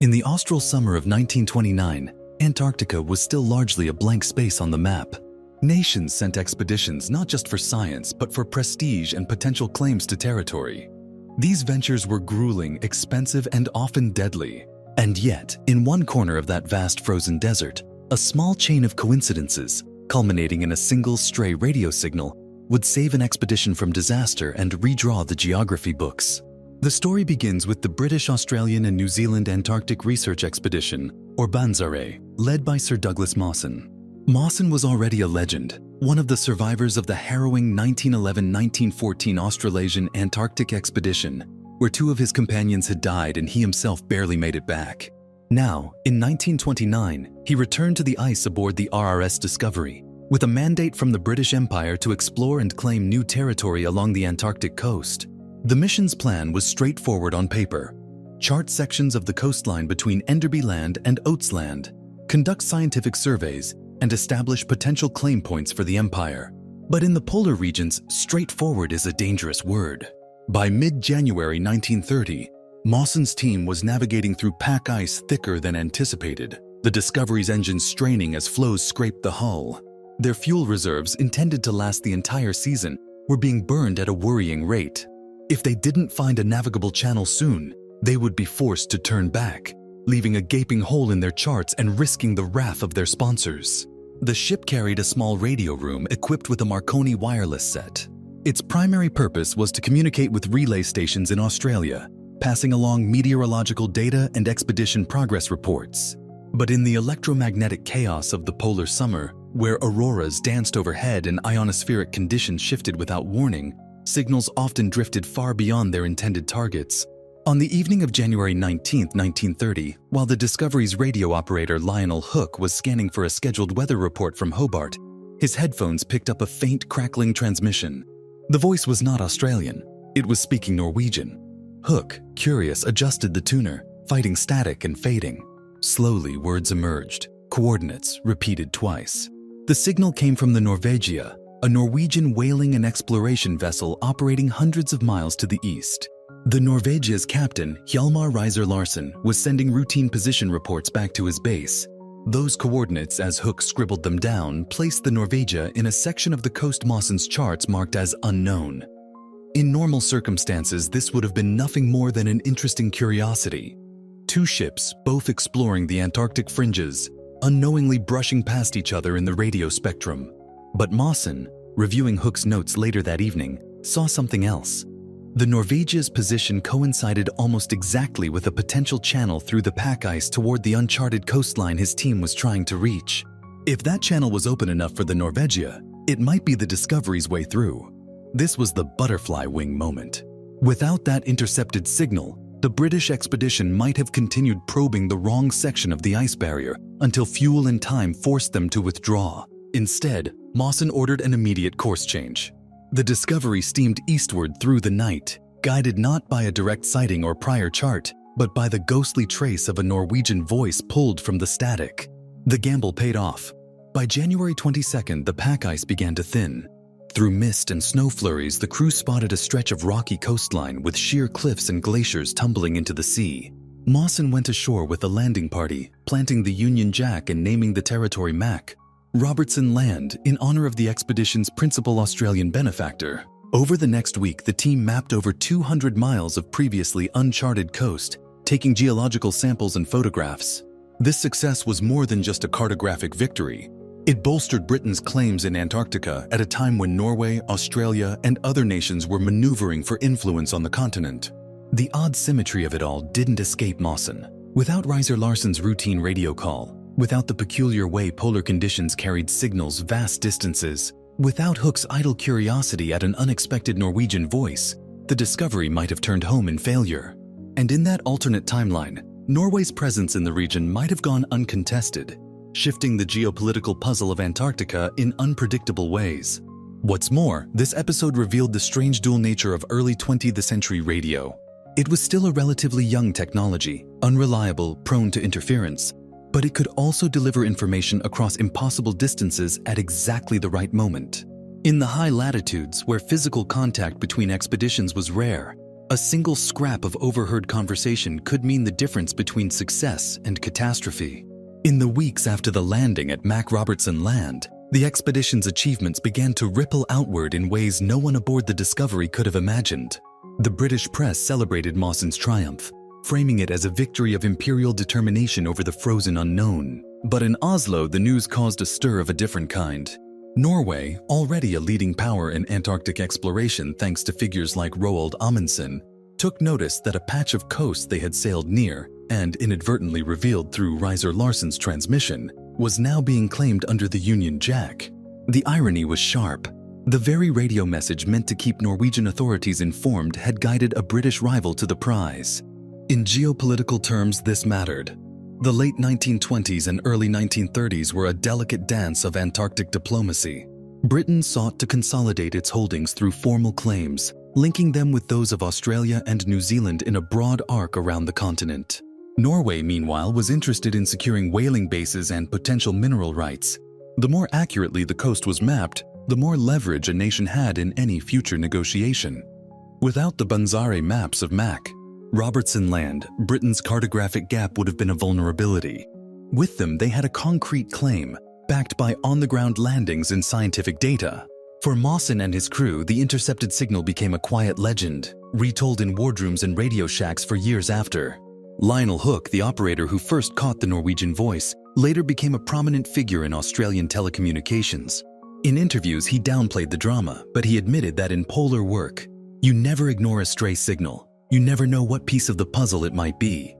In the austral summer of 1929, Antarctica was still largely a blank space on the map. Nations sent expeditions not just for science, but for prestige and potential claims to territory. These ventures were grueling, expensive, and often deadly. And yet, in one corner of that vast frozen desert, a small chain of coincidences, culminating in a single stray radio signal, would save an expedition from disaster and redraw the geography books. The story begins with the British, Australian, and New Zealand Antarctic Research Expedition, or Banzare, led by Sir Douglas Mawson. Mawson was already a legend, one of the survivors of the harrowing 1911-1914 Australasian Antarctic expedition, where two of his companions had died and he himself barely made it back. Now, in 1929, he returned to the ice aboard the RRS Discovery, with a mandate from the British Empire to explore and claim new territory along the Antarctic coast. The mission's plan was straightforward on paper: chart sections of the coastline between Enderby Land and Oates Land, conduct scientific surveys, and establish potential claim points for the empire. But in the polar regions, straightforward is a dangerous word. By mid-January 1930, Mawson's team was navigating through pack ice thicker than anticipated, the Discovery's engines straining as floes scraped the hull. Their fuel reserves, intended to last the entire season, were being burned at a worrying rate. If they didn't find a navigable channel soon, they would be forced to turn back, leaving a gaping hole in their charts and risking the wrath of their sponsors. The ship carried a small radio room equipped with a Marconi wireless set. Its primary purpose was to communicate with relay stations in Australia, passing along meteorological data and expedition progress reports. But in the electromagnetic chaos of the polar summer, where auroras danced overhead and ionospheric conditions shifted without warning, signals often drifted far beyond their intended targets. On the evening of January 19, 1930, while the Discovery's radio operator Lionel Hook was scanning for a scheduled weather report from Hobart, his headphones picked up a faint crackling transmission. The voice was not Australian. It was speaking Norwegian. Hook, curious, adjusted the tuner, fighting static and fading. Slowly, words emerged, coordinates repeated twice. The signal came from the Norvegia, a Norwegian whaling and exploration vessel operating hundreds of miles to the east. The Norvegia's captain, Hjalmar Riiser-Larsen, was sending routine position reports back to his base. Those coordinates, as Hook scribbled them down, placed the Norvegia in a section of the coast Mawson's charts marked as unknown. In normal circumstances, this would have been nothing more than an interesting curiosity. Two ships, both exploring the Antarctic fringes, unknowingly brushing past each other in the radio spectrum. But Mawson, reviewing Hook's notes later that evening, saw something else. The Norvegia's position coincided almost exactly with a potential channel through the pack ice toward the uncharted coastline his team was trying to reach. If that channel was open enough for the Norvegia, it might be the Discovery's way through. This was the butterfly wing moment. Without that intercepted signal, the British expedition might have continued probing the wrong section of the ice barrier until fuel and time forced them to withdraw. Instead, Mawson ordered an immediate course change. The Discovery steamed eastward through the night, guided not by a direct sighting or prior chart, but by the ghostly trace of a Norwegian voice pulled from the static. The gamble paid off. By January 22nd, the pack ice began to thin. Through mist and snow flurries, the crew spotted a stretch of rocky coastline with sheer cliffs and glaciers tumbling into the sea. Mawson went ashore with a landing party, planting the Union Jack and naming the territory Mac, Robertson Land, in honor of the expedition's principal Australian benefactor. Over the next week, the team mapped over 200 miles of previously uncharted coast, taking geological samples and photographs. This success was more than just a cartographic victory. It bolstered Britain's claims in Antarctica at a time when Norway, Australia, and other nations were maneuvering for influence on the continent. The odd symmetry of it all didn't escape Mawson. Without Riiser-Larsen's routine radio call, without the peculiar way polar conditions carried signals vast distances, without Hook's idle curiosity at an unexpected Norwegian voice, the Discovery might have turned home in failure. And in that alternate timeline, Norway's presence in the region might have gone uncontested, shifting the geopolitical puzzle of Antarctica in unpredictable ways. What's more, this episode revealed the strange dual nature of early 20th century radio. It was still a relatively young technology, unreliable, prone to interference, but it could also deliver information across impossible distances at exactly the right moment. In the high latitudes, where physical contact between expeditions was rare, A single scrap of overheard conversation could mean the difference between success and catastrophe. In the weeks after the landing at Robertson Land, the expedition's achievements began to ripple outward in ways no one aboard the Discovery could have imagined. The British press celebrated Mawson's triumph, framing it as a victory of imperial determination over the frozen unknown. But in Oslo, the news caused a stir of a different kind. Norway, already a leading power in Antarctic exploration thanks to figures like Roald Amundsen, took notice that a patch of coast they had sailed near, and inadvertently revealed through Riiser-Larsen's transmission, was now being claimed under the Union Jack. The irony was sharp. The very radio message meant to keep Norwegian authorities informed had guided a British rival to the prize. In geopolitical terms, this mattered. The late 1920s and early 1930s were a delicate dance of Antarctic diplomacy. Britain sought to consolidate its holdings through formal claims, linking them with those of Australia and New Zealand in a broad arc around the continent. Norway, meanwhile, was interested in securing whaling bases and potential mineral rights. The more accurately the coast was mapped, the more leverage a nation had in any future negotiation. Without the Banzare maps of Robertson Land, Britain's cartographic gap would have been a vulnerability. With them, they had a concrete claim, backed by on-the-ground landings and scientific data. For Mawson and his crew, the intercepted signal became a quiet legend, retold in wardrooms and radio shacks for years after. Lionel Hook, the operator who first caught the Norwegian voice, later became a prominent figure in Australian telecommunications. In interviews, he downplayed the drama, but he admitted that in polar work, you never ignore a stray signal. You never know what piece of the puzzle it might be.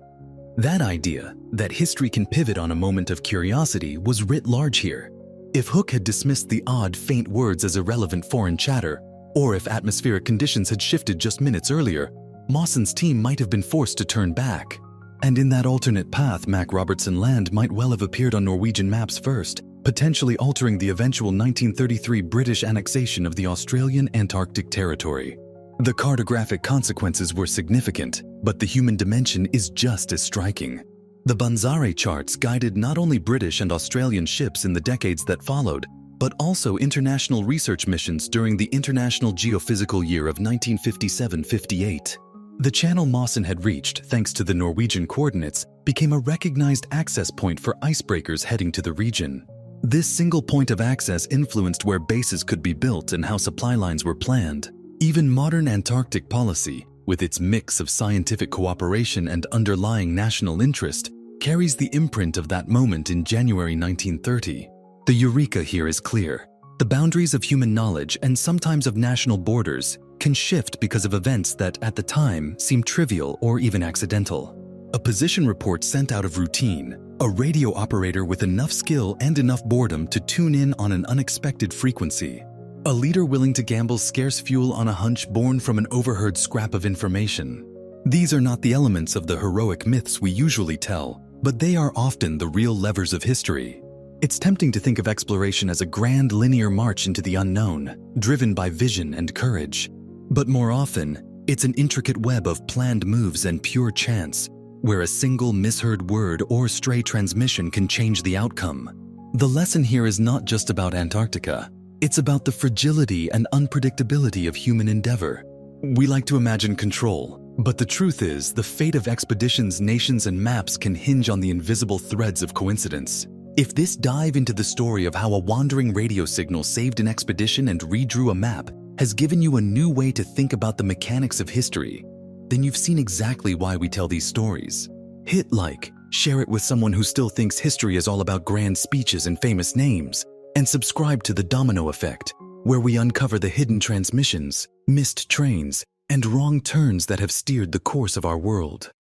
That idea, that history can pivot on a moment of curiosity, was writ large here. If Hook had dismissed the odd, faint words as irrelevant foreign chatter, or if atmospheric conditions had shifted just minutes earlier, Mawson's team might have been forced to turn back. And in that alternate path, Robertson Land might well have appeared on Norwegian maps first, potentially altering the eventual 1933 British annexation of the Australian Antarctic territory. The cartographic consequences were significant, but the human dimension is just as striking. The Banzare charts guided not only British and Australian ships in the decades that followed, but also international research missions during the International Geophysical Year of 1957-58. The channel Mawson had reached, thanks to the Norwegian coordinates, became a recognized access point for icebreakers heading to the region. This single point of access influenced where bases could be built and how supply lines were planned. Even modern Antarctic policy, with its mix of scientific cooperation and underlying national interest, carries the imprint of that moment in January 1930. The eureka here is clear. The boundaries of human knowledge and sometimes of national borders can shift because of events that, at the time, seemed trivial or even accidental. A position report sent out of routine, a radio operator with enough skill and enough boredom to tune in on an unexpected frequency. A leader willing to gamble scarce fuel on a hunch born from an overheard scrap of information. These are not the elements of the heroic myths we usually tell, but they are often the real levers of history. It's tempting to think of exploration as a grand linear march into the unknown, driven by vision and courage. But more often, it's an intricate web of planned moves and pure chance, where a single misheard word or stray transmission can change the outcome. The lesson here is not just about Antarctica. It's about the fragility and unpredictability of human endeavor. We like to imagine control, but the truth is, the fate of expeditions, nations, and maps can hinge on the invisible threads of coincidence. If this dive into the story of how a wandering radio signal saved an expedition and redrew a map has given you a new way to think about the mechanics of history, then you've seen exactly why we tell these stories. Hit like, share it with someone who still thinks history is all about grand speeches and famous names, and subscribe to the Domino Effect, where we uncover the hidden transmissions, missed trains, and wrong turns that have steered the course of our world.